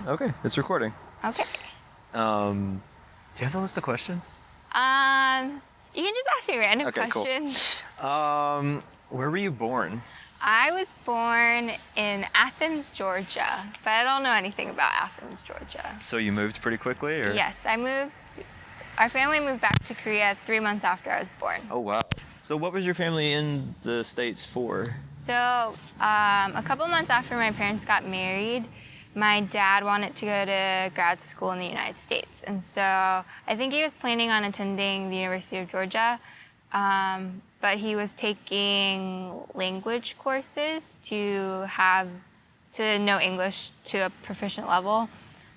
Okay, it's recording. Okay. Do you have a list of questions? You can just ask me random questions. Cool. Where were you born? I was born in Athens, Georgia, but I don't know anything about Athens, Georgia. So you moved pretty quickly, or? Yes, our family moved back to Korea 3 months after I was born. Oh, wow. So what was your family in the States for? So, a couple months after my parents got married, my dad wanted to go to grad school in the United States. And so I think he was planning on attending the University of Georgia, but he was taking language courses to know English to a proficient level.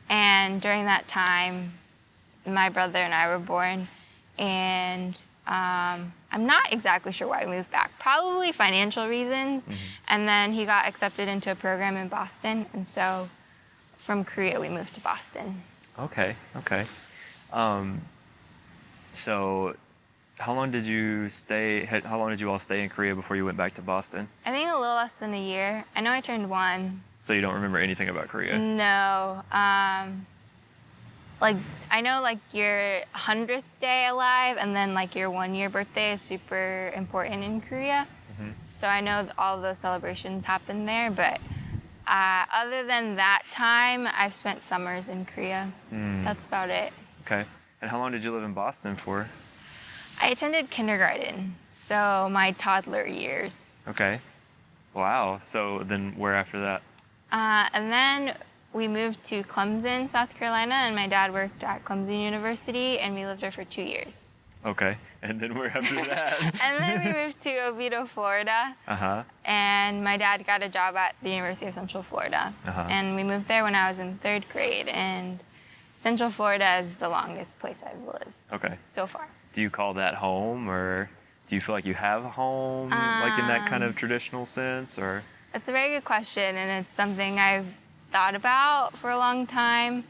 And during that time, my brother and I were born, and I'm not exactly sure why we moved back. Probably financial reasons. Mm-hmm. And then he got accepted into a program in Boston, and so from Korea we moved to Boston. Okay. So how long did you all stay in Korea before you went back to Boston? I think a little less than a year. I know I turned 1. So you don't remember anything about Korea? No. I know your 100th day alive and then your 1-year birthday is super important in Korea. Mm-hmm. So I know all of those celebrations happen there, but other than that time, I've spent summers in Korea. That's about it. Okay. And how long did you live in Boston for? I attended kindergarten, so my toddler years. Okay. Wow. So then where after that? And then we moved to Clemson, South Carolina, and my dad worked at Clemson University, and we lived there for 2 years. Okay. And then where after that? And then we moved to Oviedo, Florida. Uh-huh. And my dad got a job at the University of Central Florida. Uh-huh. And we moved there when I was in 3rd grade, and Central Florida is the longest place I've lived so far. Do you call that home, or do you feel like you have a home, in that kind of traditional sense, or? That's a very good question, and it's something I've thought about for a long time.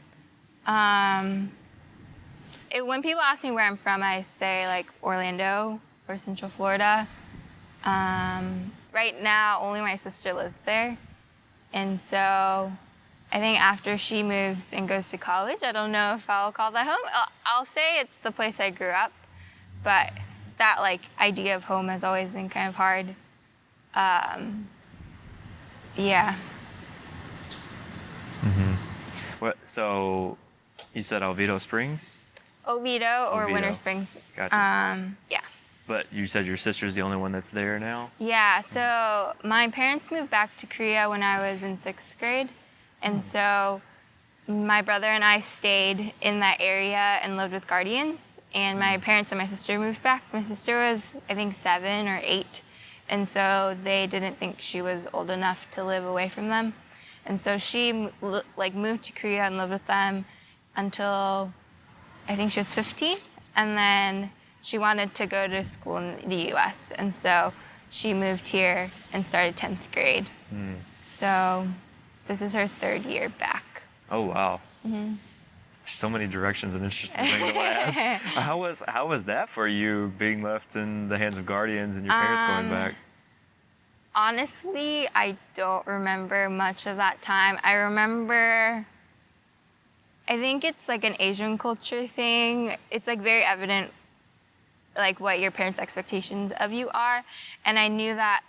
When people ask me where I'm from, I say Orlando or Central Florida. Right now, only my sister lives there, and so I think after she moves and goes to college, I don't know if I'll call that home. I'll say it's the place I grew up, but that idea of home has always been kind of hard. Yeah. Mm-hmm. So you said Oviedo Springs? Oviedo or Winter Springs. Gotcha. Yeah. But you said your sister's the only one that's there now? Yeah, so my parents moved back to Korea when I was in 6th grade. And so my brother and I stayed in that area and lived with guardians. And my parents and my sister moved back. My sister was, I think, 7 or 8. And so they didn't think she was old enough to live away from them. And so she moved to Korea and lived with them until I think she was 15. And then she wanted to go to school in the US. And so she moved here and started 10th grade. So this is her 3rd year back. Oh, wow. Mm-hmm. So many directions and interesting things to ask. How was that for you, being left in the hands of guardians and your parents going back? Honestly, I don't remember much of that time. I think it's an Asian culture thing. It's very evident what your parents' expectations of you are. And I knew that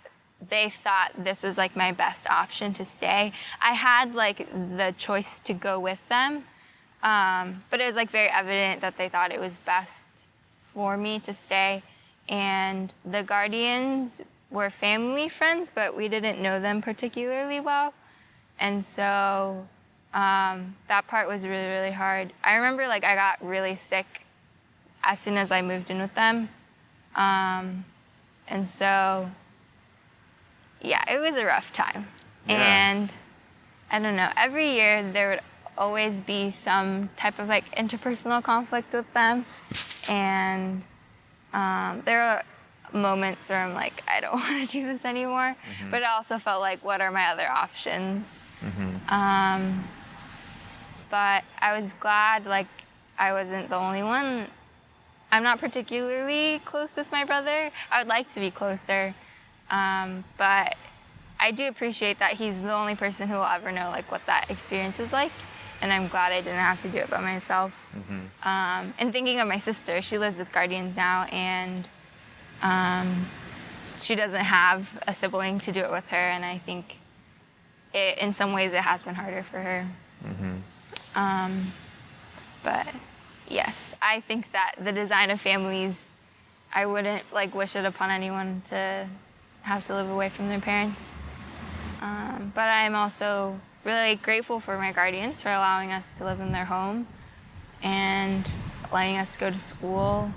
they thought this was my best option to stay. I had the choice to go with them, but it was very evident that they thought it was best for me to stay. And the guardians were family friends, but we didn't know them particularly well. And so that part was really, really hard. I remember I got really sick as soon as I moved in with them. And so, yeah, it was a rough time. Yeah. And I don't know, every year there would always be some type of interpersonal conflict with them. And there are moments where I'm I don't want to do this anymore. Mm-hmm. But it also felt what are my other options? Mm-hmm. But I was glad I wasn't the only one. I'm not particularly close with my brother. I would like to be closer. But I do appreciate that he's the only person who will ever know what that experience was like. and I'm glad I didn't have to do it by myself. And thinking of my sister, she lives with guardians now, and she doesn't have a sibling to do it with her, and I think in some ways it has been harder for her. But yes, I think that the design of families, I wouldn't like wish it upon anyone to have to live away from their parents. But I'm also really grateful for my guardians for allowing us to live in their home and letting us go to school.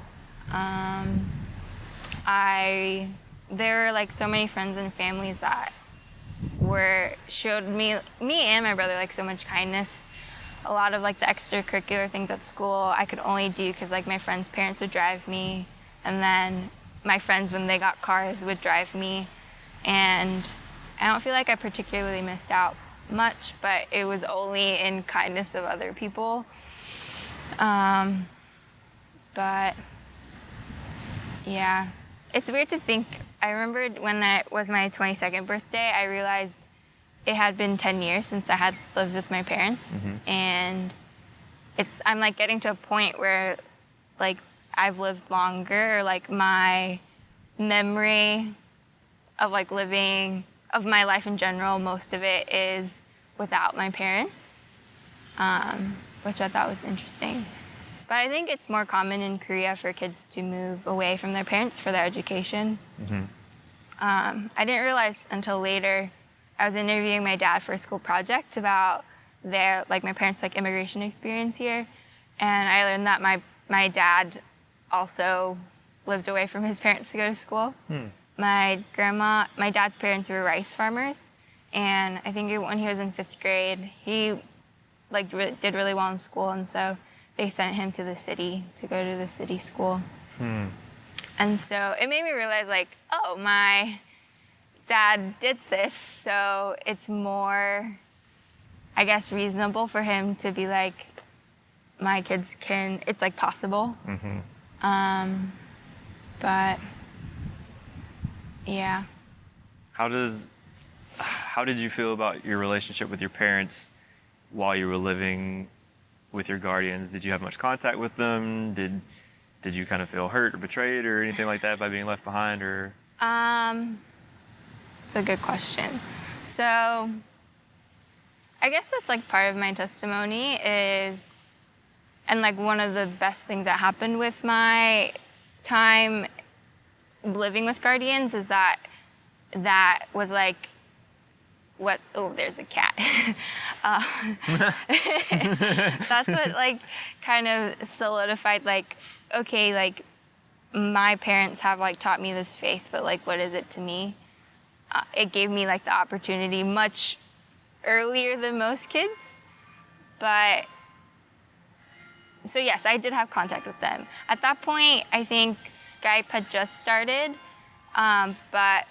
There were like so many friends and families that showed me and my brother like so much kindness. A lot of like the extracurricular things at school I could only do because like my friends' parents would drive me, and then my friends, when they got cars, would drive me. And I don't feel like I particularly missed out much, but it was only in kindness of other people. But yeah, it's weird to think. I remember when it was my 22nd birthday, I realized it had been 10 years since I had lived with my parents. And I'm like getting to a point where like I've lived longer, or like my memory of like living, of my life in general, most of it is without my parents, which I thought was interesting. But I think it's more common in Korea for kids to move away from their parents for their education. I didn't realize until later. I was interviewing my dad for a school project about my parents' like immigration experience here, and I learned that my dad also lived away from his parents to go to school. My dad's parents were rice farmers, and I think when he was in 5th grade, he like did really well in school, and so they sent him to the city to go to the city school. And so it made me realize like, oh, my dad did this, so it's more, I guess, reasonable for him to be like, my kids can, it's like possible. But yeah. How did you feel about your relationship with your parents while you were living with your guardians? Did you have much contact with them? Did you kind of feel hurt or betrayed or anything like that by being left behind, or? It's a good question. So I guess that's like part of my testimony is, and like one of the best things that happened with my time living with guardians is that was like there's a cat. That's what like kind of solidified like, okay, like my parents have like taught me this faith, but like what is it to me? It gave me like the opportunity much earlier than most kids. But so yes, I did have contact with them. At that point, I think Skype had just started, but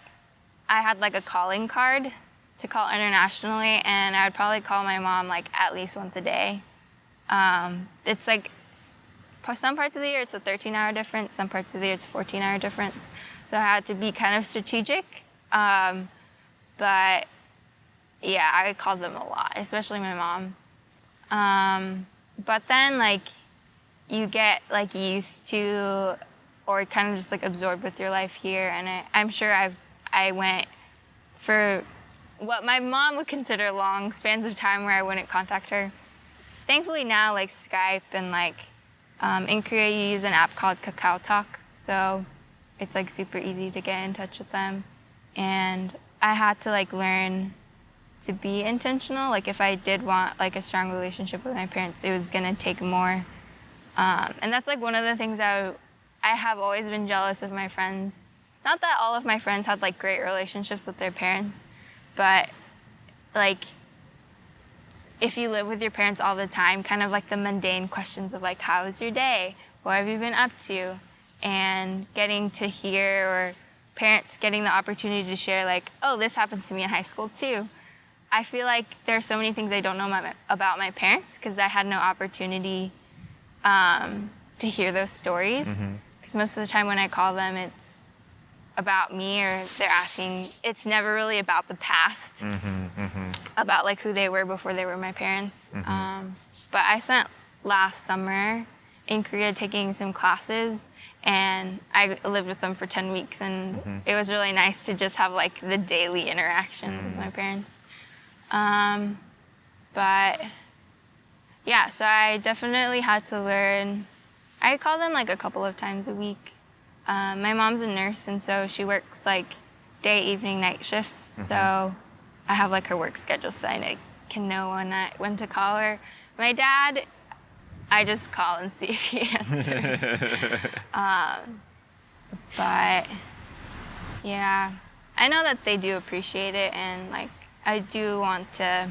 I had like a calling card to call internationally, and I would probably call my mom like at least once a day. It's like some parts of the year it's a 13-hour difference, some parts of the year it's a 14-hour difference. So I had to be kind of strategic. But yeah, I called them a lot, especially my mom. But then like you get like used to, or kind of just like absorbed with your life here, and I'm sure I went for what my mom would consider long spans of time where I wouldn't contact her. Thankfully now like Skype and like in Korea you use an app called KakaoTalk, so it's like super easy to get in touch with them. And I had to like learn to be intentional. Like if I did want like a strong relationship with my parents, it was gonna take more. And that's like one of the things I have always been jealous of my friends. Not that all of my friends had like great relationships with their parents, but like if you live with your parents all the time, kind of like the mundane questions of like, how was your day? What have you been up to? And getting to hear, or parents getting the opportunity to share like, oh, this happened to me in high school too. I feel like there are so many things I don't know about my parents because I had no opportunity to hear those stories. Because most of the time when I call them, it's about me, or they're asking, it's never really about the past. about like who they were before they were my parents. But I spent last summer in Korea taking some classes, and I lived with them for 10 weeks, and it was really nice to just have like the daily interactions with my parents. But yeah, so I definitely had to learn. I call them like a couple of times a week. My mom's a nurse, and so she works like day, evening, night shifts. So I have like her work schedule, so I can know when to call her. My dad, I just call and see if he answers. But yeah, I know that they do appreciate it, and like I do want to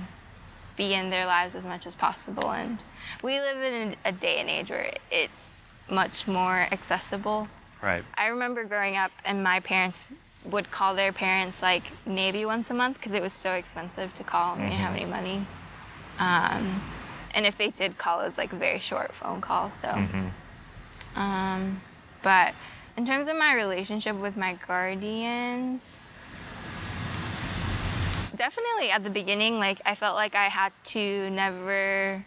be in their lives as much as possible. And we live in a day and age where it's much more accessible. Right. I remember growing up, and my parents would call their parents like maybe once a month because it was so expensive to call, and we didn't have any money. And if they did call, it was like a very short phone call. So, but in terms of my relationship with my guardians, definitely at the beginning, like I felt like I had to never.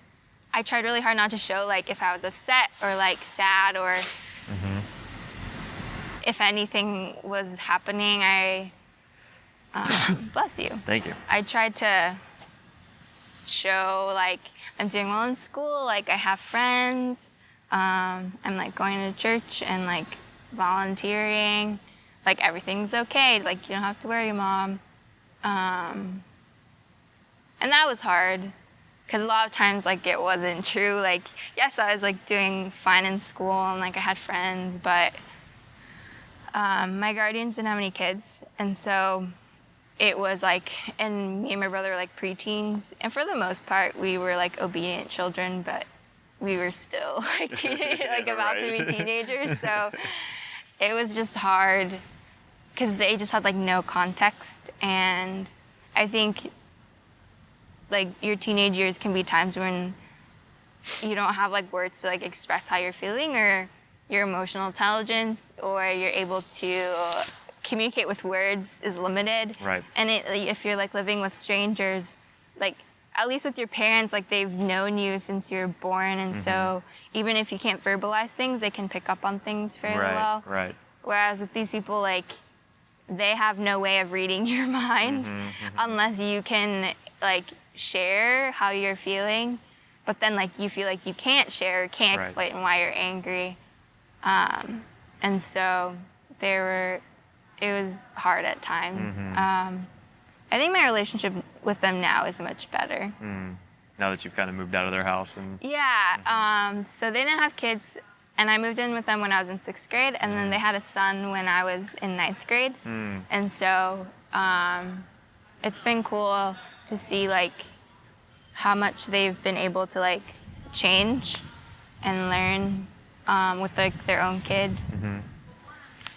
I tried really hard not to show like if I was upset or like sad or if anything was happening. I bless you. Thank you. I tried to show like I'm doing well in school, like I have friends, I'm like going to church and like volunteering, like everything's okay, like you don't have to worry, Mom. And that was hard because a lot of times like it wasn't true. Like yes, I was like doing fine in school and like I had friends, but my guardians didn't have any kids, and so it was like, and me and my brother were like preteens, and for the most part we were like obedient children, but we were still like about to be teenagers. So it was just hard because they just had like no context, and I think like your teenage years can be times when you don't have like words to like express how you're feeling or your emotional intelligence, or you're able to communicate with words is limited. Right. And if you're like living with strangers, like at least with your parents, like they've known you since you were born, and so even if you can't verbalize things, they can pick up on things fairly well. Right. Whereas with these people, like they have no way of reading your mind unless you can like share how you're feeling, but then like you feel like you can't share or can't explain why you're angry. And so it was hard at times. I think my relationship with them now is much better. Now that you've kind of moved out of their house and Yeah. So they didn't have kids, and I moved in with them when I was in 6th grade, and then they had a son when I was in 9th grade. And so it's been cool to see like how much they've been able to like change and learn with like their own kid.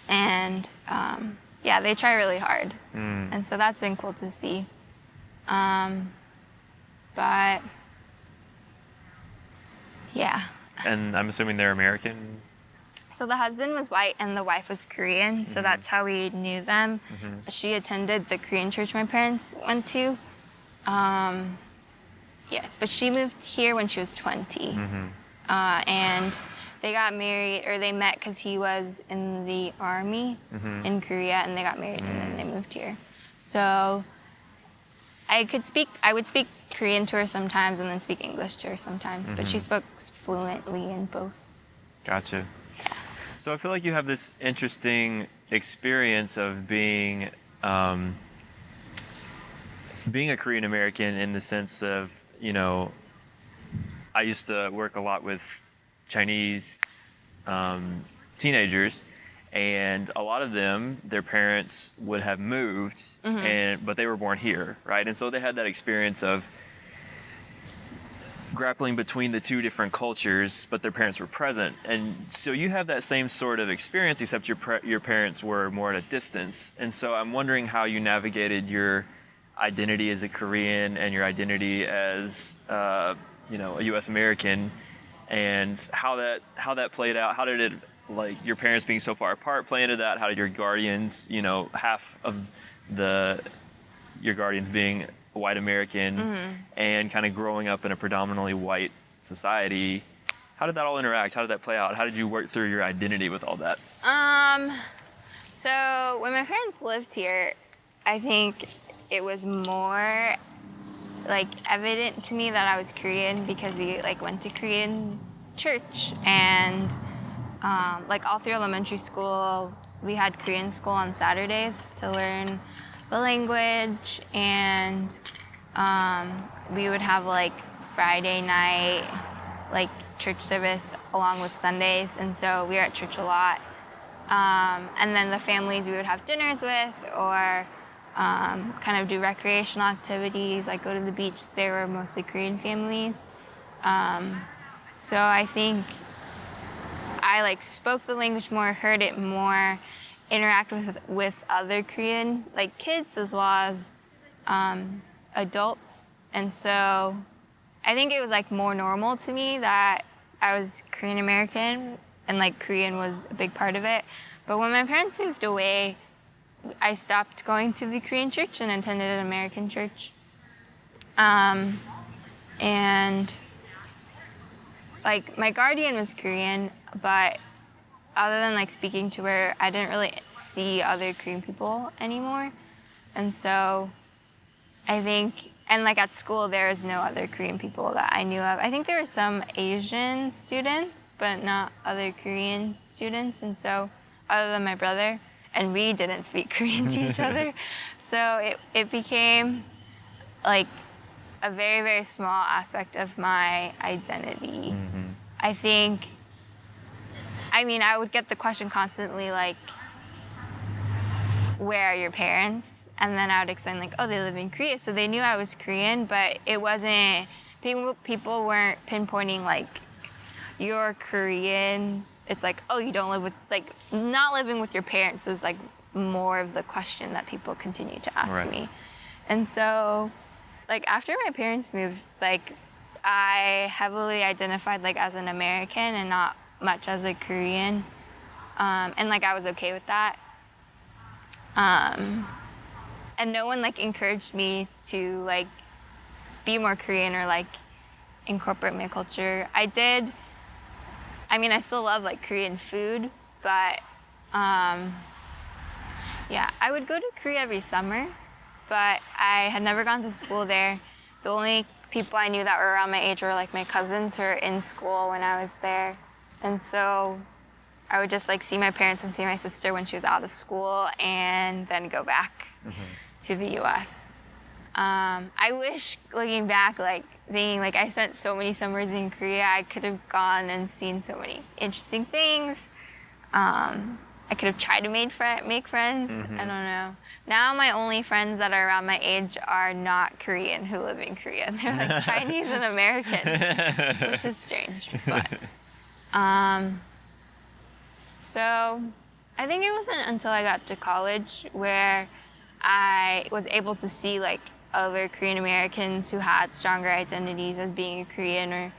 And yeah, they try really hard, and so that's been cool to see. But yeah. And I'm assuming they're American. So the husband was white and the wife was Korean, so that's how we knew them. She attended the Korean church my parents went to. Yes, but she moved here when she was 20. And they got married, or they met because he was in the army in Korea, and they got married and then they moved here. So I would speak Korean to her sometimes and then speak English to her sometimes, but she spoke fluently in both. Gotcha. So I feel like you have this interesting experience of being a Korean American in the sense of, you know, I used to work a lot with Chinese teenagers, and a lot of them, their parents would have moved, but they were born here, right? And so they had that experience of grappling between the two different cultures, but their parents were present. And so you have that same sort of experience, except your parents were more at a distance. And so I'm wondering how you navigated your identity as a Korean and your identity as a U.S. American, and how that played out. How did it, like, your parents being so far apart play into that? How did your guardians, half of your guardians being white American and kind of growing up in a predominantly white society. How did that all interact? How did that play out? How did you work through your identity with all that? So when my parents lived here, I think it was more like evident to me that I was Korean because we like went to Korean church, and like all through elementary school we had Korean school on Saturdays to learn the language, and we would have like Friday night like church service along with Sundays, and so we were at church a lot. And then the families we would have dinners with, or kind of do recreational activities, like go to the beach. They were mostly Korean families. So I think I like spoke the language more, heard it more, interact with other Korean like kids as well as adults. And so I think it was like more normal to me that I was Korean American and like Korean was a big part of it. But when my parents moved away, I stopped going to the Korean church and attended an American church. And like my guardian was Korean, but other than like speaking to her, I didn't really see other Korean people anymore. And so I think, and like at school, there was no other Korean people that I knew of. I think there were some Asian students, but not other Korean students. And so, other than my brother, and we didn't speak Korean to each other. So it became like a very, very small aspect of my identity. I think, I mean, I would get the question constantly like, where are your parents? And then I would explain like, oh, they live in Korea. So they knew I was Korean, but it wasn't, people weren't pinpointing like, you're Korean. It's like, oh, you don't live with, like, not living with your parents was like more of the question that people continue to ask me. And so, like, after my parents moved, like, I heavily identified like as an American and not much as a Korean. And like, I was okay with that. And no one like encouraged me to like be more Korean or like incorporate my culture. I still love like Korean food, but yeah, I would go to Korea every summer, but I had never gone to school there. The only people I knew that were around my age were like my cousins who were in school when I was there. And so I would just like see my parents and see my sister when she was out of school and then go back to the US. I wish looking back, like thinking like I spent so many summers in Korea, I could have gone and seen so many interesting things. I could have tried to make friends. I don't know. Now my only friends that are around my age are not Korean who live in Korea. They're like Chinese and American, which is strange. But so I think it wasn't until I got to college where I was able to see like other Korean Americans who had stronger identities as being a Korean, or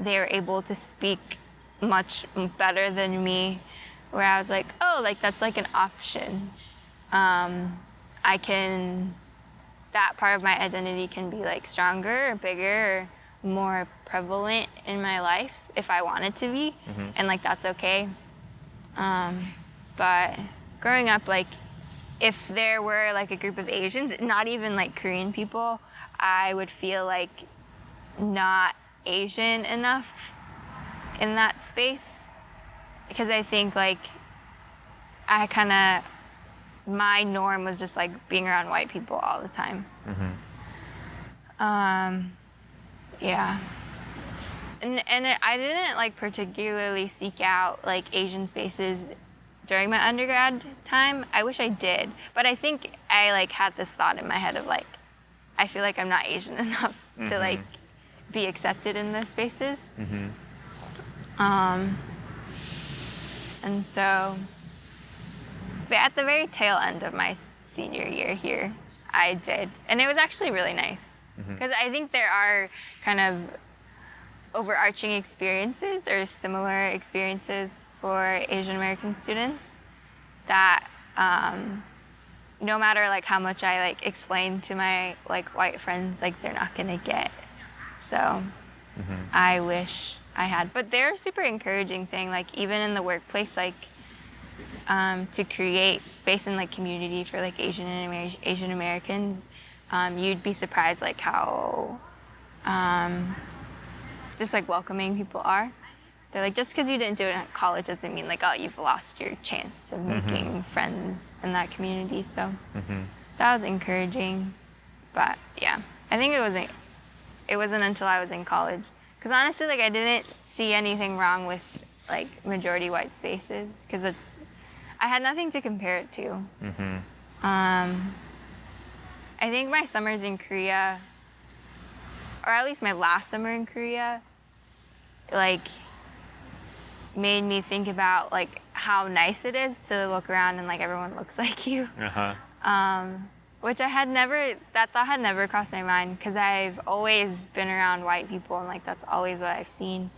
they were able to speak much better than me, where I was like, oh, like that's like an option. That part of my identity can be like stronger or bigger or more prevalent in my life if I want it to be, and like that's okay. But growing up, like if there were like a group of Asians, not even like Korean people, I would feel like not Asian enough in that space, because I think like my norm was just like being around white people all the time. Yeah. And I didn't like particularly seek out like Asian spaces during my undergrad time. I wish I did, but I think I like had this thought in my head of like, I feel like I'm not Asian enough to like be accepted in those spaces. And so, but at the very tail end of my senior year here, I did, and it was actually really nice, because I think there are kind of overarching experiences or similar experiences for Asian American students that no matter like how much I like explain to my like white friends, like they're not gonna get. So I wish I had, but they're super encouraging, saying like even in the workplace, like to create space and like community for like Asian Americans, you'd be surprised like how just like welcoming people are. They're like, just because you didn't do it at college doesn't mean like, oh, you've lost your chance of making friends in that community. So that was encouraging. But yeah, I think it wasn't until I was in college. Because honestly, like I didn't see anything wrong with like majority white spaces, because I had nothing to compare it to. I think my summers in Korea, or at least my last summer in Korea, like made me think about like how nice it is to look around and like everyone looks like you. Which that thought had never crossed my mind, because I've always been around white people and like that's always what I've seen.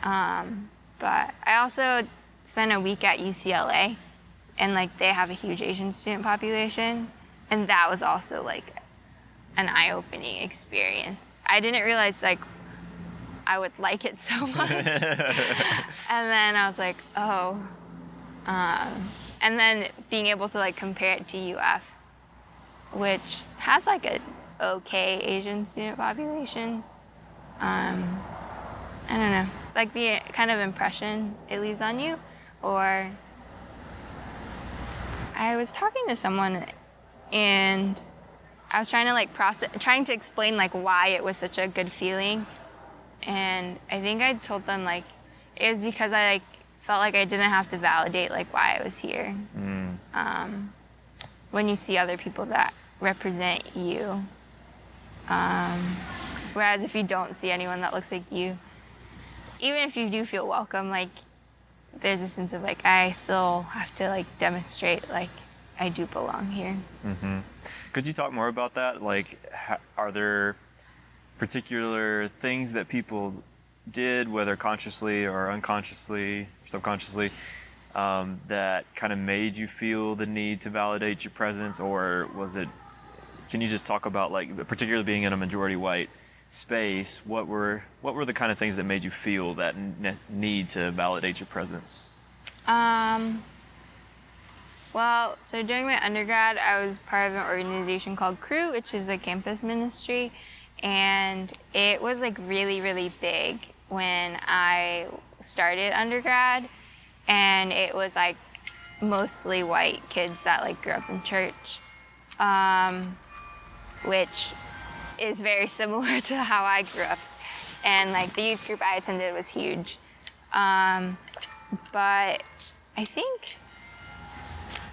But I also spent a week at UCLA, and like they have a huge Asian student population, and that was also like an eye-opening experience. I didn't realize like I would like it so much. And then I was like, oh. And then being able to like compare it to UF, which has like a okay Asian student population. I don't know, like the kind of impression it leaves on you. Or I was talking to someone and I was trying to like trying to explain like why it was such a good feeling. And I think I told them like it was because I like felt like I didn't have to validate like why I was here. When you see other people that represent you, whereas if you don't see anyone that looks like you, even if you do feel welcome, like there's a sense of like I still have to like demonstrate like I do belong here. Could you talk more about that? Like, are there particular things that people did, whether consciously or unconsciously, subconsciously, that kind of made you feel the need to validate your presence? Or was it, can you just talk about like, particularly being in a majority white space, what were the kind of things that made you feel that need to validate your presence? Well, so during my undergrad, I was part of an organization called Crew, which is a campus ministry. And it was like really, really big when I started undergrad. And it was like mostly white kids that like grew up in church, which is very similar to how I grew up. And like the youth group I attended was huge. But I think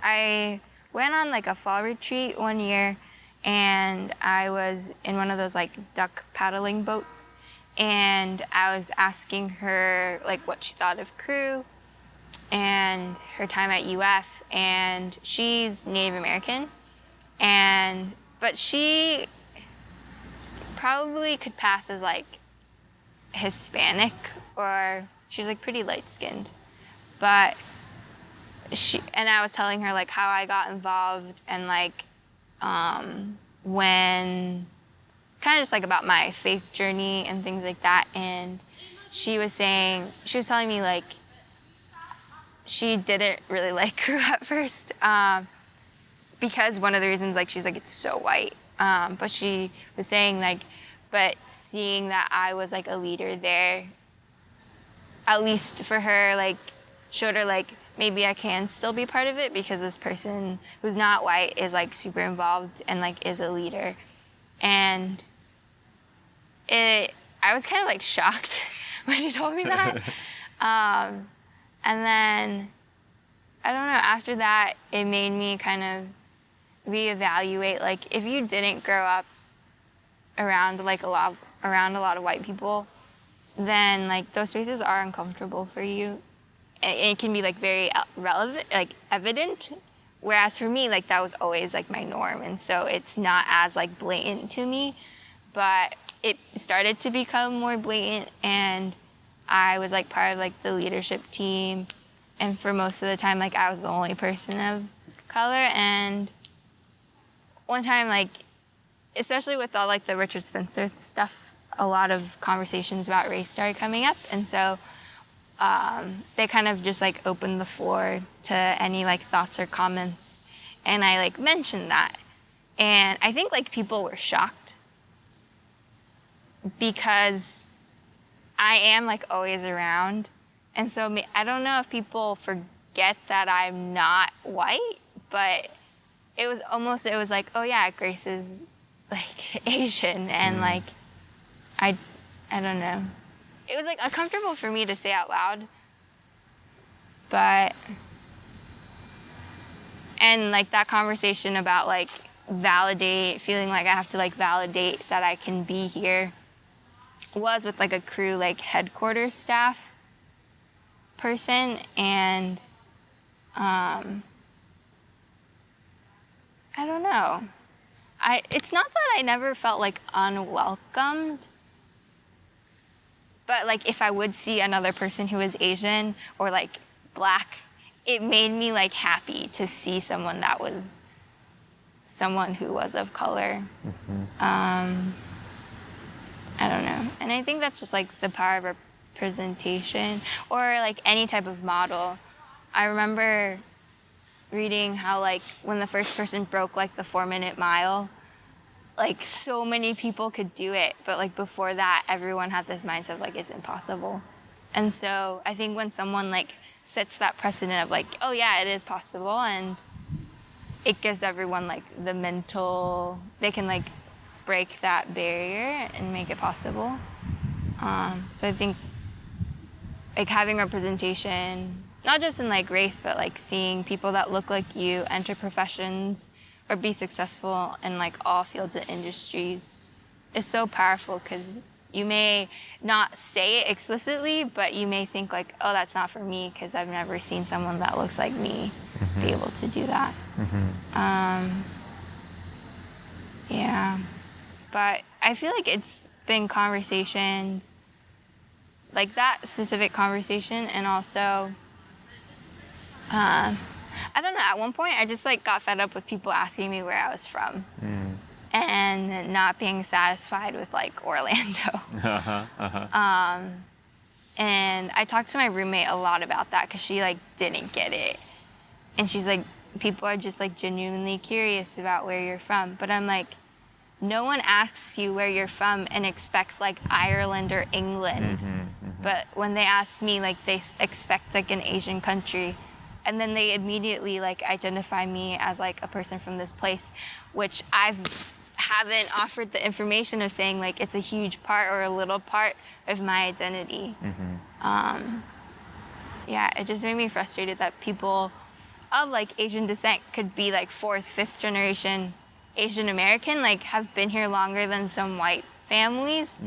I went on like a fall retreat one year, and I was in one of those like duck paddling boats, and I was asking her like what she thought of Crew and her time at UF, and she's Native American, but she probably could pass as like Hispanic, or she's like pretty light-skinned, but I was telling her like how I got involved and like when kind of just like about my faith journey and things like that. And she was telling me like she didn't really like Crew at first, because one of the reasons like she's like it's so white, but she was saying like, but seeing that I was like a leader there, at least for her, like showed her like maybe I can still be part of it, because this person who's not white is like super involved and like is a leader. And I was kind of like shocked when she told me that. And then, I don't know, after that, it made me kind of reevaluate, like if you didn't grow up around like a lot of white people, then like those spaces are uncomfortable for you. It can be like very relevant, like evident. Whereas for me, like that was always like my norm. And so it's not as like blatant to me, but it started to become more blatant, and I was like part of like the leadership team. And for most of the time, like I was the only person of color. And one time, like, especially with all like the Richard Spencer stuff, a lot of conversations about race started coming up, and so they kind of just like opened the floor to any like thoughts or comments, and I like mentioned that, and I think like people were shocked because I am like always around, and so I don't know if people forget that I'm not white, but it was like, oh yeah, Grace is like Asian, and like I don't know. It was like uncomfortable for me to say out loud, and like that conversation about like feeling like I have to like validate that I can be here was with like a crew like headquarters staff person, and I don't know. It's not that I never felt like unwelcomed, but like if I would see another person who is Asian or like Black, it made me like happy to see someone who was of color. I don't know. And I think that's just like the power of representation, or like any type of model. I remember reading how like when the first person broke like the 4-minute mile, like so many people could do it, but like before that, everyone had this mindset of like it's impossible. And so I think when someone like sets that precedent of like, oh yeah, it is possible, and it gives everyone like the mental, they can like break that barrier and make it possible. So I think like having representation, not just in like race, but like seeing people that look like you enter professions or be successful in like all fields and industries is so powerful, because you may not say it explicitly, but you may think like, oh, that's not for me because I've never seen someone that looks like me be able to do that. Yeah, but I feel like it's been conversations like that specific conversation, and also I don't know, at one point I just like got fed up with people asking me where I was from and not being satisfied with like Orlando. And I talked to my roommate a lot about that because she like didn't get it, and she's like, people are just like genuinely curious about where you're from. But I'm like, no one asks you where you're from and expects like Ireland or England. But when they ask me, like they expect like an Asian country, and then they immediately like identify me as like a person from this place, which haven't offered the information of saying like it's a huge part or a little part of my identity. Yeah, it just made me frustrated that people of like Asian descent could be like 4th, 5th generation Asian American, like have been here longer than some white families,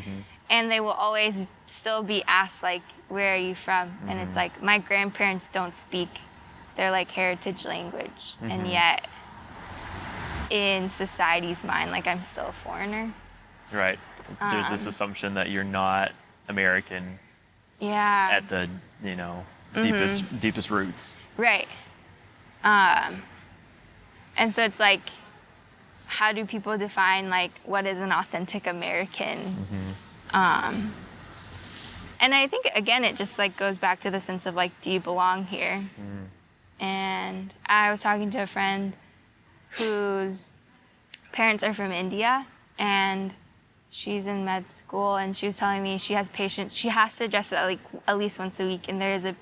and they will always still be asked like, where are you from? And it's like, my grandparents don't speak their like heritage language, and yet in society's mind, like I'm still a foreigner. Right. There's this assumption that you're not American. Yeah. At the, you know, deepest roots. Right. And so it's like, how do people define like what is an authentic American? And I think again, it just like goes back to the sense of like, do you belong here? And I was talking to a friend whose parents are from India, and she's in med school, and she was telling me she has patients, she has to dress at least once a week, and there is a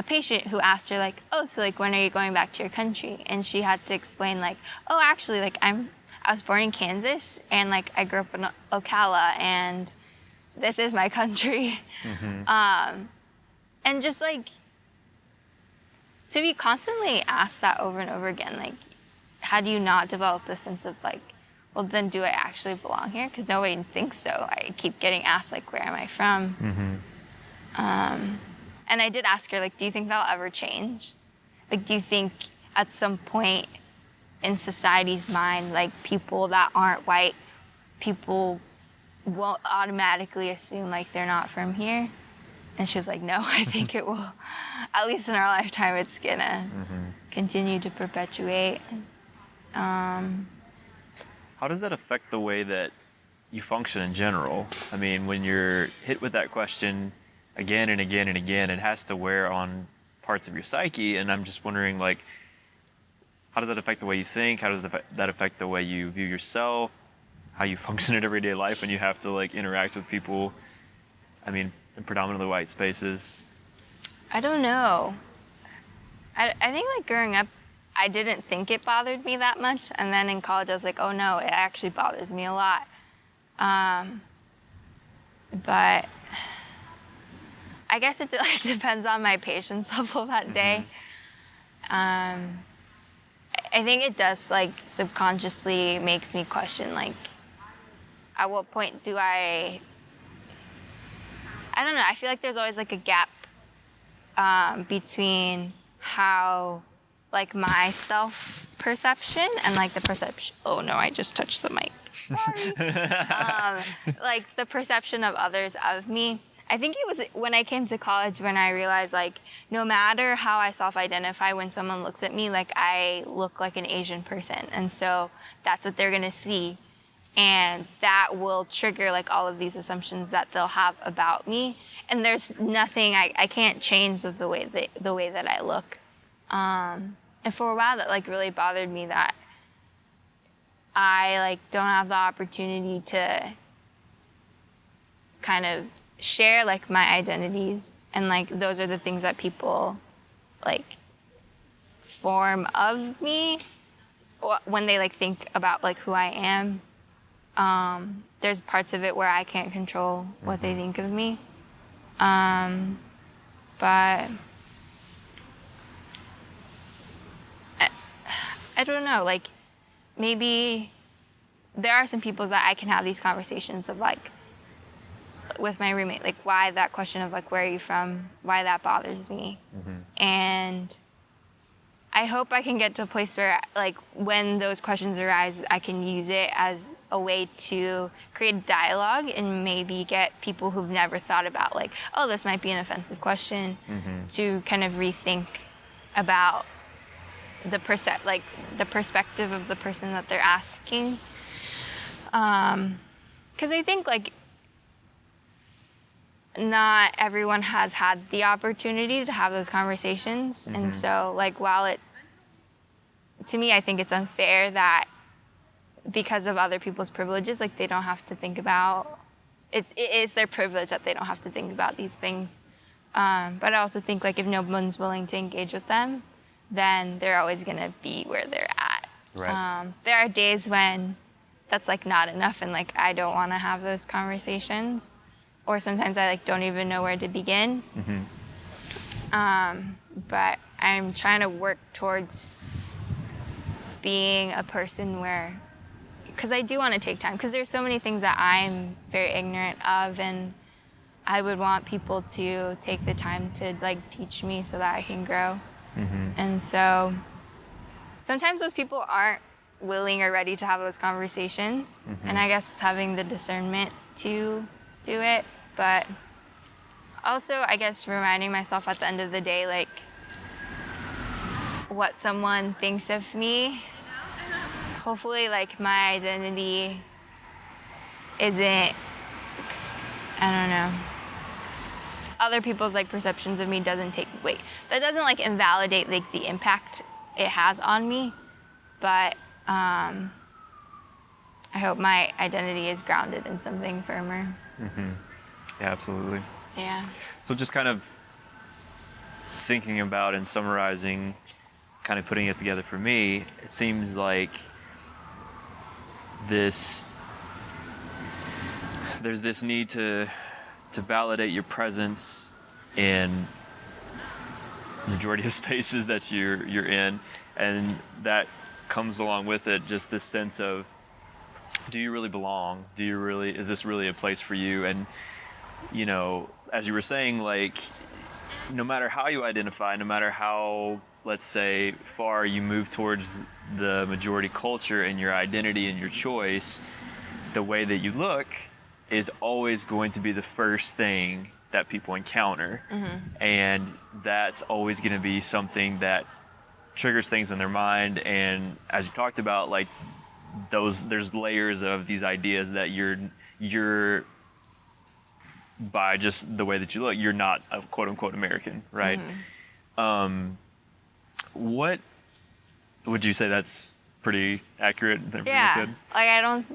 patient who asked her like, oh, so like when are you going back to your country? And she had to explain like, oh, actually like I was born in Kansas, and like I grew up in Ocala, and this is my country. And just like to be constantly asked that over and over again, like, how do you not develop this sense of like, well, then do I actually belong here? Because nobody thinks so. I keep getting asked like, where am I from? And I did ask her like, do you think that'll ever change? Like, do you think at some point in society's mind, like people that aren't white, people won't automatically assume like they're not from here? And she was like, no, I think it will. At least in our lifetime, it's gonna continue to perpetuate. How does that affect the way that you function in general? I mean, when you're hit with that question again and again and again, it has to wear on parts of your psyche. And I'm just wondering, like, how does that affect the way you think? How does that affect the way you view yourself? How you function in everyday life when you have to, like, interact with people, I mean, in predominantly white spaces? I don't know. I think like growing up, I didn't think it bothered me that much. And then in college, I was like, oh no, it actually bothers me a lot. But I guess it like depends on my patience level that day. I think it does like subconsciously makes me question like, at what point do I don't know, I feel like there's always like a gap between how like my self-perception and like the perception, oh no, I just touched the mic. Sorry. Like the perception of others of me. I think it was when I came to college when I realized like no matter how I self-identify, when someone looks at me, like I look like an Asian person. And so that's what they're gonna see. And that will trigger like all of these assumptions that they'll have about me. And there's nothing, I can't change the way that I look. And for a while that like really bothered me that I like don't have the opportunity to kind of share like my identities, and like those are the things that people like form of me when they like think about like who I am. There's parts of it where I can't control what they think of me. But I don't know, like maybe there are some people that I can have these conversations of like with my roommate, like why that question of like, where are you from? Why that bothers me. And I hope I can get to a place where like when those questions arise, I can use it as a way to create a dialogue and maybe get people who've never thought about like, oh, this might be an offensive question, to kind of rethink about the perspective of the person that they're asking. 'Cause I think like not everyone has had the opportunity to have those conversations. And so like while to me, I think it's unfair that because of other people's privileges, like they don't have to think about, it is their privilege that they don't have to think about these things. But I also think like if no one's willing to engage with them, then they're always gonna be where they're at. Right. There are days when that's like not enough and like I don't wanna have those conversations. Or sometimes I like don't even know where to begin. But I'm trying to work towards being a person where, because I do want to take time, because there's so many things that I'm very ignorant of, and I would want people to take the time to like teach me so that I can grow. And so sometimes those people aren't willing or ready to have those conversations, and I guess it's having the discernment to do it. But also, I guess reminding myself at the end of the day, like, what someone thinks of me, hopefully, like, my identity isn't, I don't know, other people's, like, perceptions of me doesn't take weight. That doesn't, like, invalidate, like, the impact it has on me, but I hope my identity is grounded in something firmer. Yeah, absolutely. Yeah. So just kind of thinking about and summarizing, kind of putting it together for me, it seems like there's this need to validate your presence in majority of spaces that you're in, and that comes along with it just this sense of, do you really belong? Is this really a place for you? And you know, as you were saying, like, no matter how you identify, no matter how, let's say, far you move towards the majority culture and your identity and your choice, the way that you look is always going to be the first thing that people encounter. And that's always going to be something that triggers things in their mind. And as you talked about, like, there's layers of these ideas that you're by just the way that you look, you're not a quote unquote American, right? What would you say that's pretty accurate? Everything you said? Like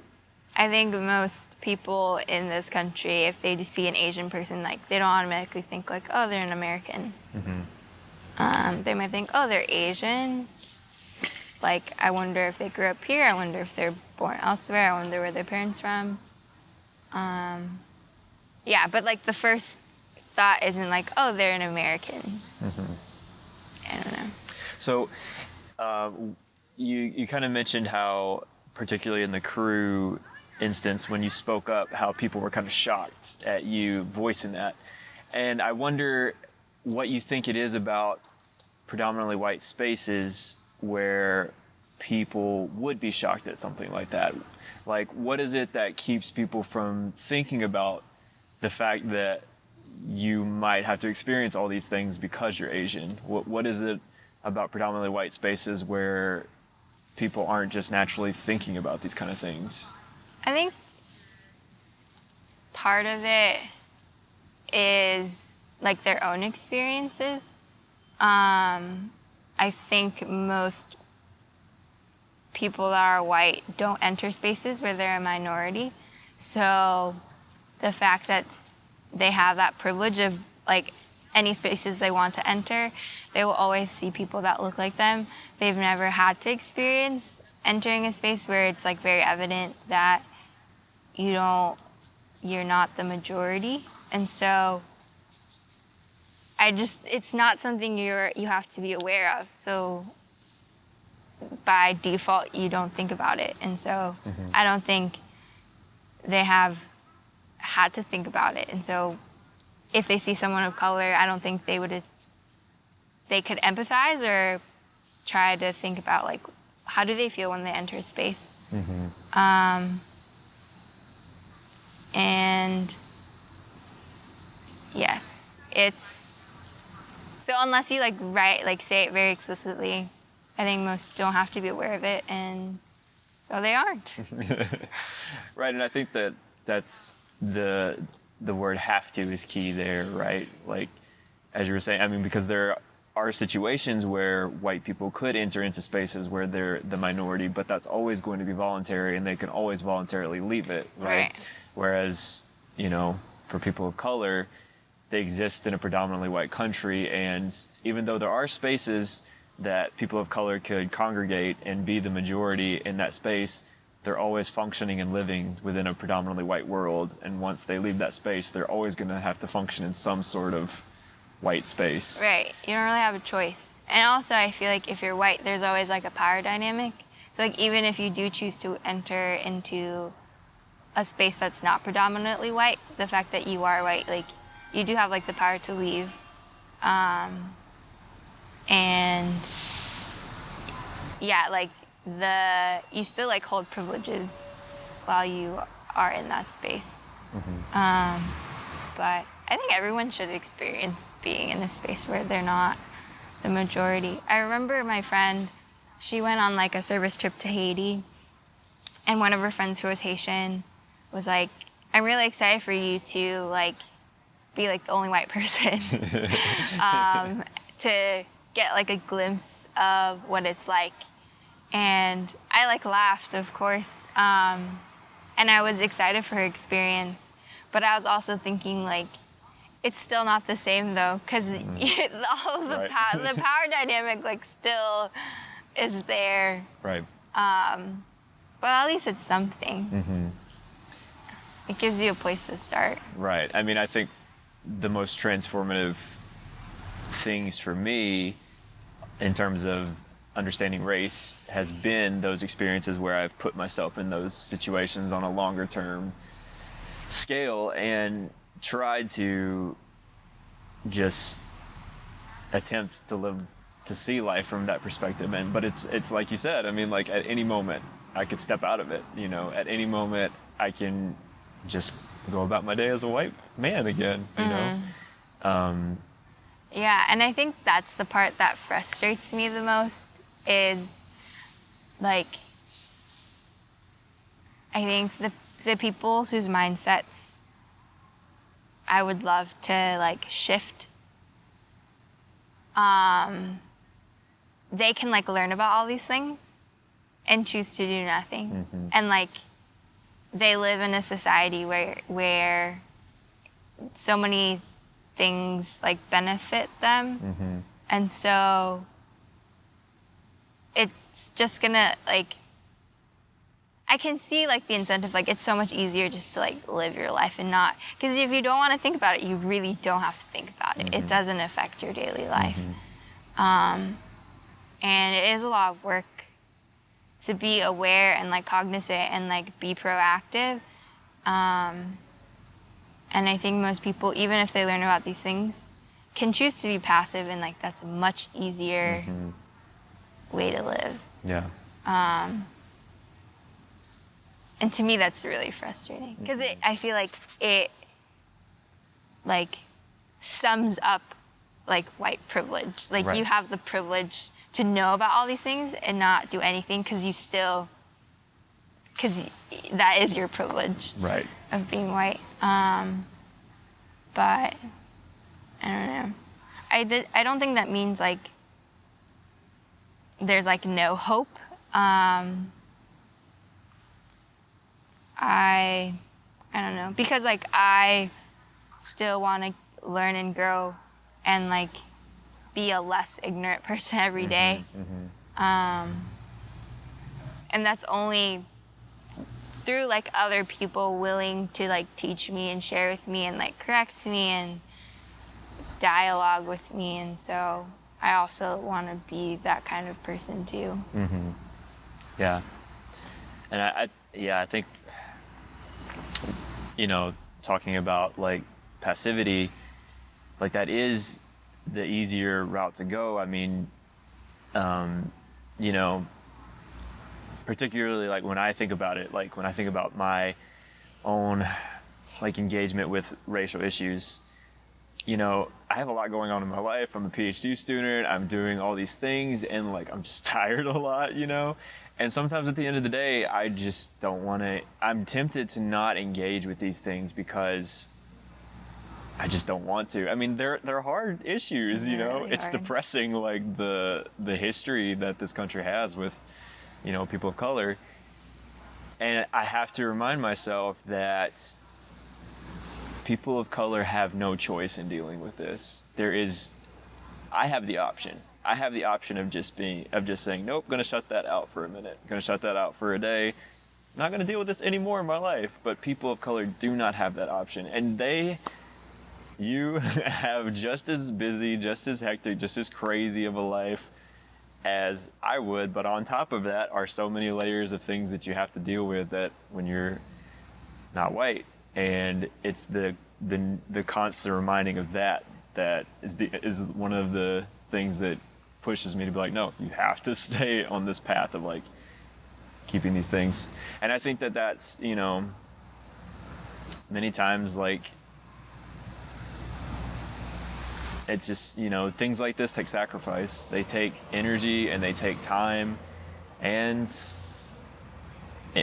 I think most people in this country, if they see an Asian person, like they don't automatically think like, oh, they're an American. They might think, oh, they're Asian. Like, I wonder if they grew up here. I wonder if they're born elsewhere. I wonder where their parents from. Yeah, but like the first thought isn't like, oh, they're an American. I don't know. So, you kind of mentioned how, particularly in the crew instance, when you spoke up, how people were kind of shocked at you voicing that. And I wonder what you think it is about predominantly white spaces where people would be shocked at something like that. Like, what is it that keeps people from thinking about the fact that you might have to experience all these things because you're Asian? What is it about predominantly white spaces where people aren't just naturally thinking about these kind of things? I think part of it is like their own experiences. I think most people that are white don't enter spaces where they're a minority. So the fact that they have that privilege of like any spaces they want to enter, they will always see people that look like them. They've never had to experience entering a space where it's like very evident that you're not the majority. And so it's not something you have to be aware of. So by default, you don't think about it. And so I don't think they have had to think about it. And so if they see someone of color, I don't think they could empathize or try to think about like, how do they feel when they enter a space? And yes, so unless you say it very explicitly, I think most don't have to be aware of it, and so they aren't. Right, and I think that's the word "have to" is key there, right? Like, as you were saying, I mean, because there are situations where white people could enter into spaces where they're the minority, but that's always going to be voluntary, and they can always voluntarily leave it, right? Whereas, for people of color, they exist in a predominantly white country, and even though there are spaces that people of color could congregate and be the majority in that space, they're always functioning and living within a predominantly white world. And once they leave that space, they're always going to have to function in some sort of white space. Right. You don't really have a choice. And also, I feel like if you're white, there's always like a power dynamic. So like even if you do choose to enter into a space that's not predominantly white, the fact that you are white, like you do have like the power to leave. And yeah, like you still like hold privileges while you are in that space. But I think everyone should experience being in a space where they're not the majority. I remember my friend, she went on like a service trip to Haiti, and one of her friends who was Haitian was like, I'm really excited for you to like be like the only white person to get like a glimpse of what it's like. And I like laughed, of course, and I was excited for her experience, but I was also thinking like, it's still not the same though, because all of the power dynamic like still is there. Right. But at least it's something. It gives you a place to start. Right. I mean, I think the most transformative things for me in terms of understanding race has been those experiences where I've put myself in those situations on a longer term scale and tried to just attempt to see life from that perspective. But it's like you said, I mean, like at any moment I could step out of it, at any moment I can just go about my day as a white man again, you know? Yeah, and I think that's the part that frustrates me the most is like I think the people whose mindsets I would love to like shift, they can like learn about all these things and choose to do nothing. And like they live in a society where so many things like benefit them. And so it's just gonna like, I can see like the incentive, like it's so much easier just to like live your life and not, because if you don't want to think about it, you really don't have to think about it. It doesn't affect your daily life. And it is a lot of work to be aware and like cognizant and like be proactive. And I think most people, even if they learn about these things, can choose to be passive, and like that's a much easier way to live. Yeah. And to me, that's really frustrating because I feel like it like sums up like white privilege. Like Right. you have the privilege to know about all these things and not do anything because that is your privilege Right. of being white. But I don't know. I don't think that means like there's like no hope. I don't know, because like I still want to learn and grow and like be a less ignorant person every day. And that's only through like other people willing to like teach me and share with me and like correct me and dialogue with me. And so I also want to be that kind of person too. Yeah. And I think, talking about like passivity, like that is the easier route to go. I mean, particularly like when I think about it, like when I think about my own like engagement with racial issues, I have a lot going on in my life. I'm a PhD student. I'm doing all these things and like I'm just tired a lot, And sometimes at the end of the day, I just don't want to, I'm tempted to not engage with these things because I just don't want to. I mean, they're hard issues, They're really It's hard. depressing, like the history that this country has with, people of color. And I have to remind myself that people of color have no choice in dealing with this. I have the option. I have the option of just saying, nope, gonna shut that out for a minute. Gonna shut that out for a day. Not gonna deal with this anymore in my life. But people of color do not have that option. And you have just as busy, just as hectic, just as crazy of a life as I would. But on top of that are so many layers of things that you have to deal with that when you're not white. And it's the constant reminding of that is one of the things that pushes me to be like, no, you have to stay on this path of like keeping these things. And I think that's, many times like it's just, things like this take sacrifice. They take energy and they take time. And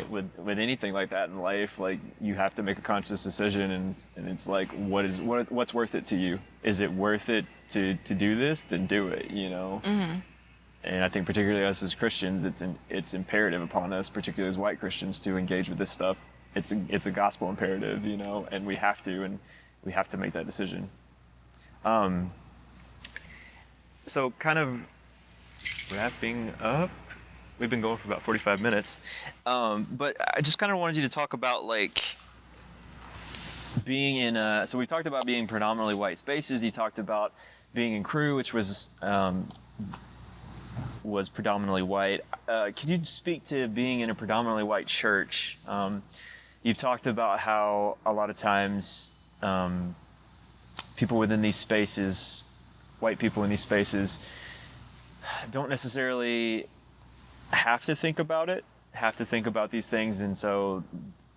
with anything like that in life, like you have to make a conscious decision, and it's like, what's worth it to you? Is it worth it to do this? Then do it, And I think particularly us as Christians, it's imperative upon us, particularly as white Christians, to engage with this stuff. It's a gospel imperative, and we have to make that decision. So kind of wrapping up. We've been going for about 45 minutes. But I just kind of wanted you to talk about like being in so we talked about being predominantly white spaces. You talked about being in crew, which was predominantly white. Could you speak to being in a predominantly white church? You've talked about how a lot of times people within these spaces, white people in these spaces, don't necessarily have to think about these things, and so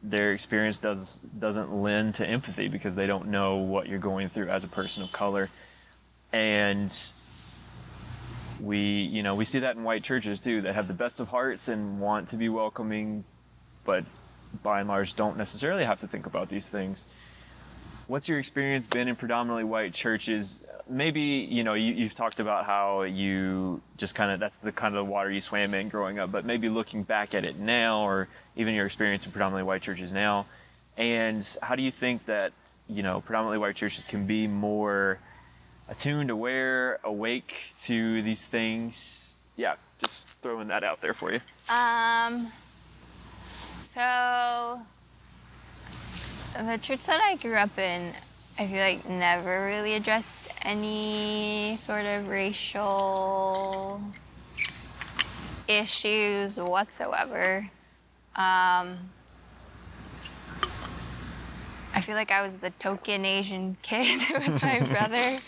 their experience doesn't lend to empathy because they don't know what you're going through as a person of color. And we see that in white churches too, that have the best of hearts and want to be welcoming, but by and large, don't necessarily have to think about these things. What's your experience been in predominantly white churches? Maybe, you've talked about how you just that's the kind of water you swam in growing up, but maybe looking back at it now, or even your experience in predominantly white churches now, and how do you think that, predominantly white churches can be more attuned, aware, awake to these things? Yeah, just throwing that out there for you. So the church that I grew up in, I feel like never really addressed any sort of racial issues whatsoever. I feel like I was the token Asian kid with my brother.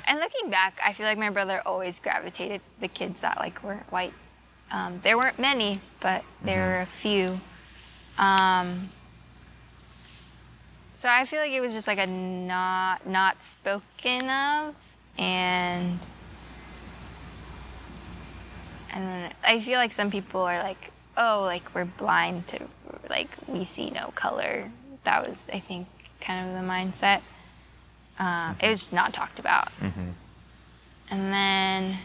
And looking back, I feel like my brother always gravitated the kids that were white. There weren't many, but there were a few. So I feel like it was just a not spoken of, and I feel like some people are like, oh, we're blind to, we see no color. That was, I think, kind of the mindset. It was just not talked about. And then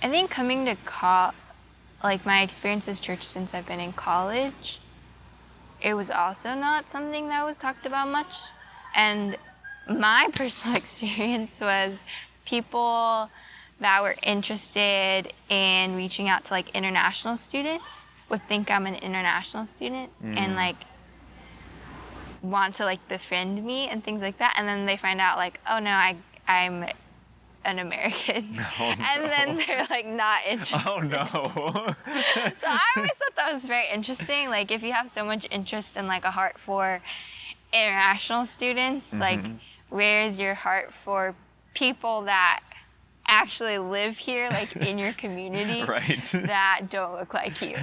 I think coming to my experience as church since I've been in college, it was also not something that was talked about much. And my personal experience was people that were interested in reaching out to international students would think I'm an international student and want to befriend me and things like that, and then they find out oh no, I'm an American. Oh, no. And then they're not interested. Oh no. So I always thought that was very interesting. If you have so much interest and a heart for international students, where is your heart for people that actually live here, in your community, right, that don't look like you?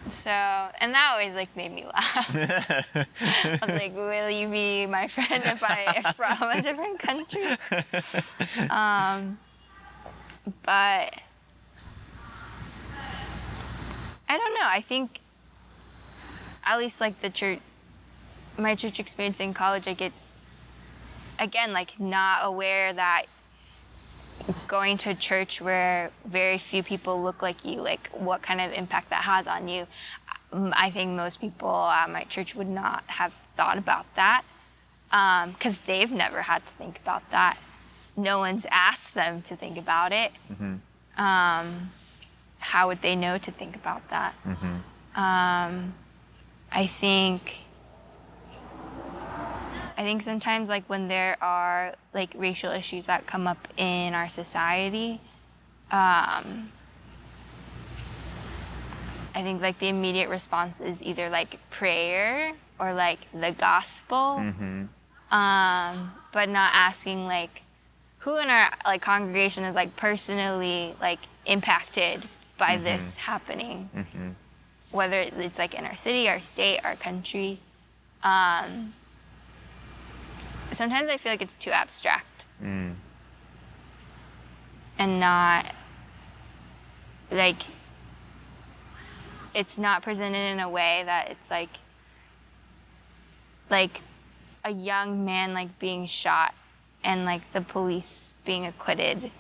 So, and that always made me laugh. I was like, will you be my friend if I'm from a different country? But I don't know. I think at least my church experience in college, it's again not aware that going to a church where very few people look like you, what kind of impact that has on you. I think most people at my church would not have thought about that because they've never had to think about that. No one's asked them to think about it. How would they know to think about that? I think sometimes when there are racial issues that come up in our society, I think the immediate response is either prayer or the gospel, but not asking who in our congregation is personally impacted by this happening, whether it's in our city, our state, our country. Sometimes I feel it's too abstract and not it's not presented in a way that it's a young man being shot and the police being acquitted.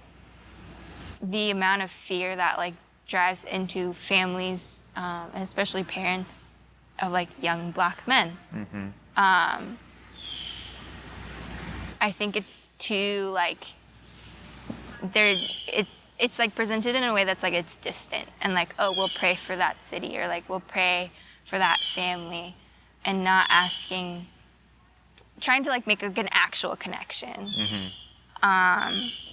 The amount of fear that drives into families, and especially parents of young Black men. I think it's too it's presented in a way that's it's distant and oh, we'll pray for that city or we'll pray for that family, and not trying to make an actual connection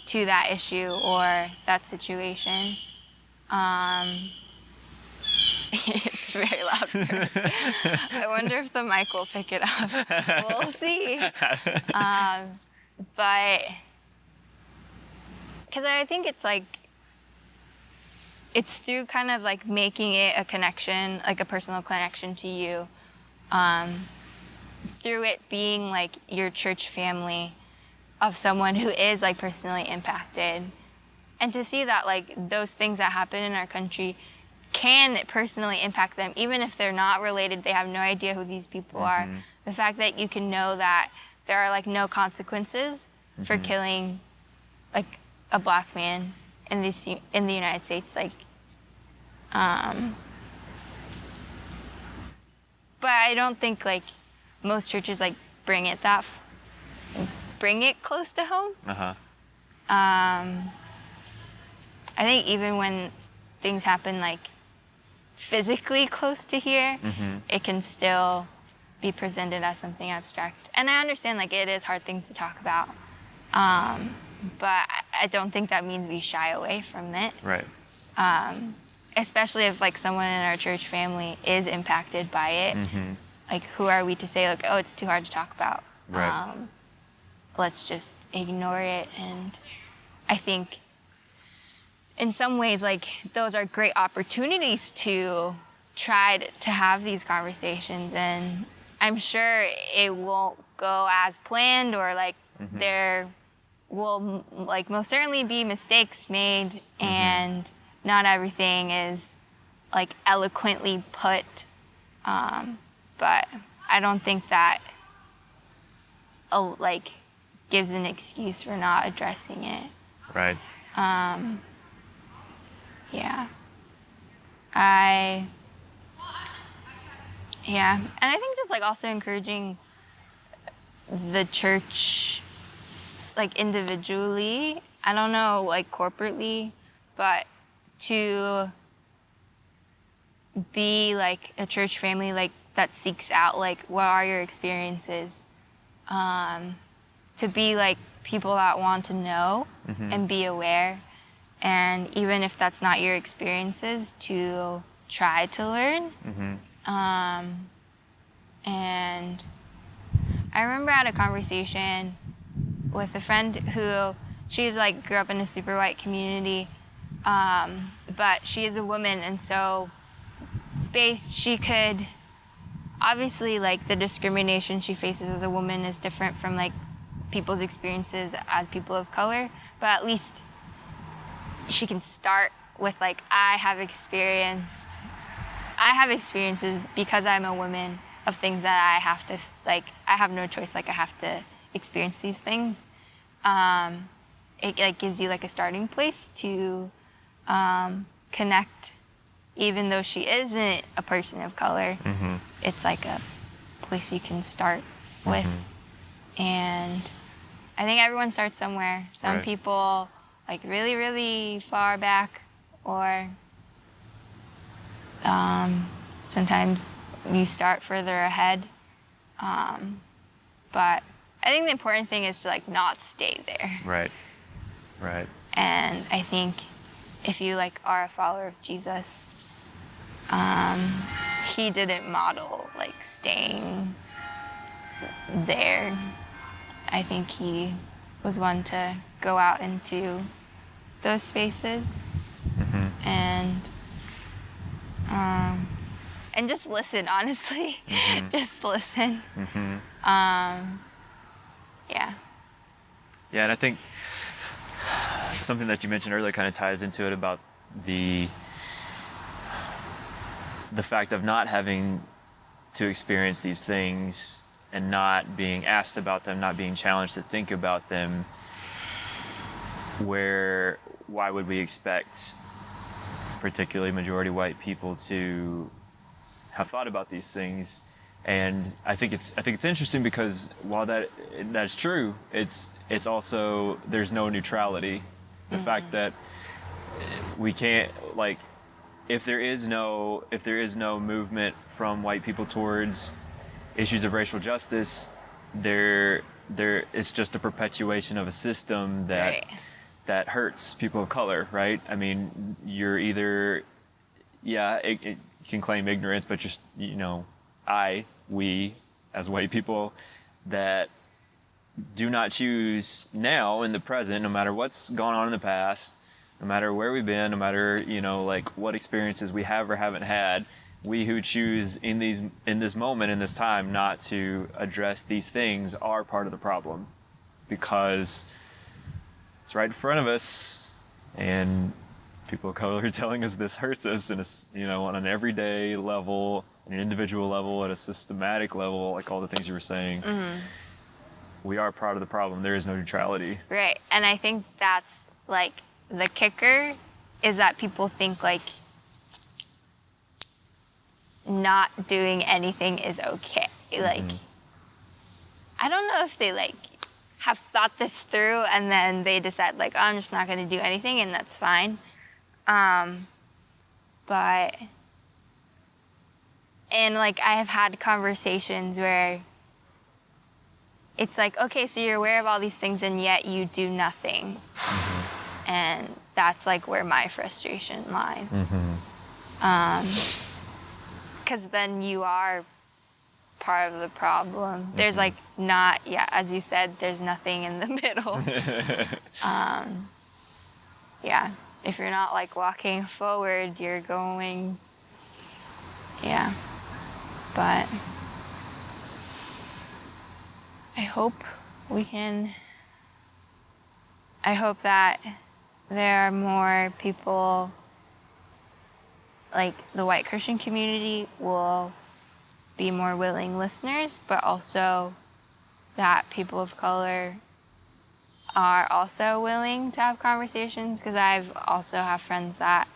to that issue or that situation. It's very loud here. I wonder if the mic will pick it up. We'll see. But because I think it's through kind of making it a connection, a personal connection to you, through it being your church family of someone who is personally impacted, And to see that like those things that happen in our country can personally impact them, even if they're not related, they have no idea who these people are. The fact that you can know that there are like no consequences for killing like a black man in the United States, like, but I don't think like most churches like bring it close to home. I think even when things happen like physically close to here, it can still be presented as something abstract. And I understand like it is hard things to talk about, but I don't think that means we shy away from it. Right. Especially if like someone in our church family is impacted by it. Like who are we to say like, oh, it's too hard to talk about. Right. Let's just ignore it. And I think in some ways, like those are great opportunities to try to have these conversations. And I'm sure it won't go as planned, or like there will like most certainly be mistakes made, and not everything is like eloquently put. But I don't think that like gives an excuse for not addressing it. Right. Yeah. And I think just like also encouraging the church, like individually, I don't know, like corporately, but to be like a church family like that seeks out like what are your experiences, to be like people that want to know and be aware, and even if that's not your experiences, to try to learn. And I remember I had a conversation with a friend who, she's like grew up in a super white community, but she is a woman, and so she could, obviously like the discrimination she faces as a woman is different from like people's experiences as people of color, but at least she can start with like, I have experiences because I'm a woman of things that I have to, like, I have no choice, like I have to experience these things. It like gives you like a starting place to connect, even though she isn't a person of color. It's like a place you can start with. And I think everyone starts somewhere. Some people like really, really far back, or sometimes you start further ahead. But I think the important thing is to like not stay there. Right. Right. And I think if you like are a follower of Jesus, he didn't model like staying there. I think he was one to go out into those spaces and just listen, honestly. Just listen. Yeah. Yeah, and I think something that you mentioned earlier kind of ties into it about the fact of not having to experience these things and not being asked about them, not being challenged to think about them. Why would we expect particularly majority white people to have thought about these things? And I think it's interesting because while that's true, it's also, there's no neutrality. The fact that we can't, like, if there is no movement from white people towards issues of racial justice, it's just a perpetuation of a system that hurts people of color, right? I mean, you're either, it can claim ignorance, but just, we as white people that do not choose now in the present, no matter what's gone on in the past, no matter where we've been, no matter, like what experiences we have or haven't had, we who choose in this moment, in this time, not to address these things are part of the problem, because it's right in front of us. And people of color are telling us this hurts us on an everyday level, an individual level, at a systematic level, like all the things you were saying. We are part of the problem. There is no neutrality. Right. And I think that's like the kicker is that people think like not doing anything is okay. Like, I don't know if they like have thought this through and then they decide like, oh, I'm just not going to do anything and that's fine. But, and like I have had conversations where it's like, okay, so you're aware of all these things and yet you do nothing. And that's like where my frustration lies. Because then you are part of the problem. There's like not, as you said, there's nothing in the middle. If you're not like walking forward, you're going, but I hope that there are more people, like the white Christian community will be more willing listeners, but also that people of color are also willing to have conversations, because I've also have friends that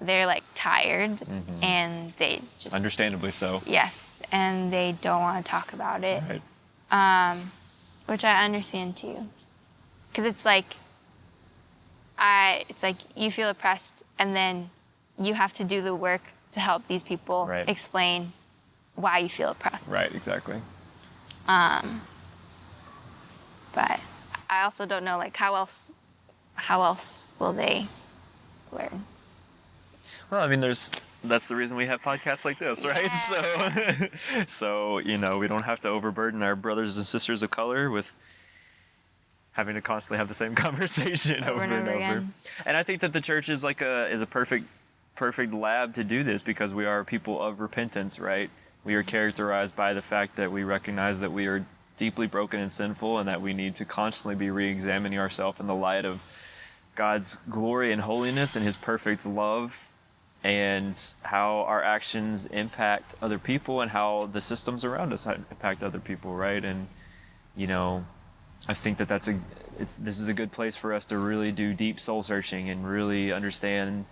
they're like tired and they just... Understandably so. Yes, and they don't want to talk about it. Right. Which I understand too. Because it's like you feel oppressed and then you have to do the work to help these people explain why you feel oppressed. Right, exactly. But I also don't know, like, how else will they learn? Well, I mean, that's the reason we have podcasts like this, right? So, we don't have to overburden our brothers and sisters of color with having to constantly have the same conversation over and over. Again. And I think that the church is like a perfect lab to do this, because we are people of repentance, right? We are characterized by the fact that we recognize that we are deeply broken and sinful, and that we need to constantly be re-examining ourselves in the light of God's glory and holiness and his perfect love, and how our actions impact other people and how the systems around us impact other people, right? And, I think that this is a good place for us to really do deep soul searching and really understand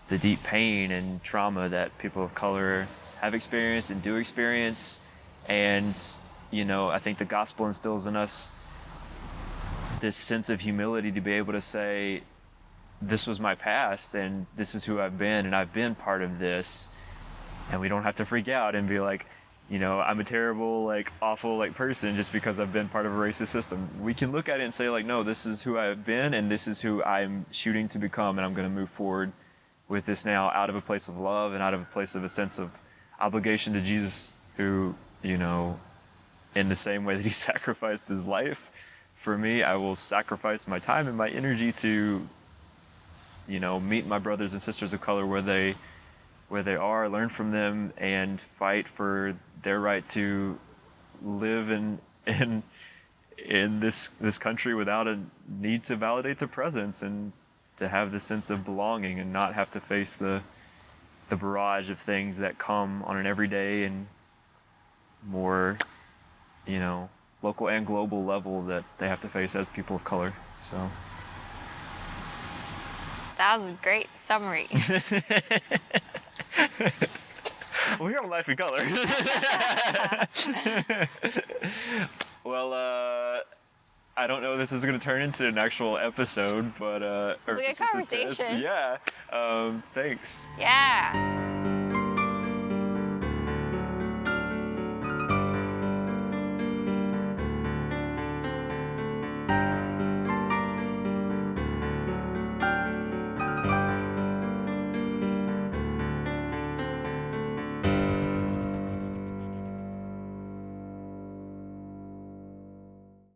the deep pain and trauma that people of color have experienced and do experience. And, I think the gospel instills in us this sense of humility to be able to say, this was my past and this is who I've been, and I've been part of this. And we don't have to freak out and be like, I'm a terrible, like, awful, like, person just because I've been part of a racist system. We can look at it and say, like, no, this is who I've been and this is who I'm shooting to become, and I'm going to move forward with this now out of a place of love and out of a place of a sense of obligation to Jesus, who, in the same way that he sacrificed his life for me, I will sacrifice my time and my energy to, meet my brothers and sisters of color where they are, learn from them, and fight for their right to live in this country without a need to validate their presence, and to have this sense of belonging and not have to face the barrage of things that come on an everyday and more, local and global level that they have to face as people of color. So that was a great summary. Well, here on Life in Color. Well, I don't know if this is going to turn into an actual episode, but... It's a good conversation. Yeah. Thanks. Yeah.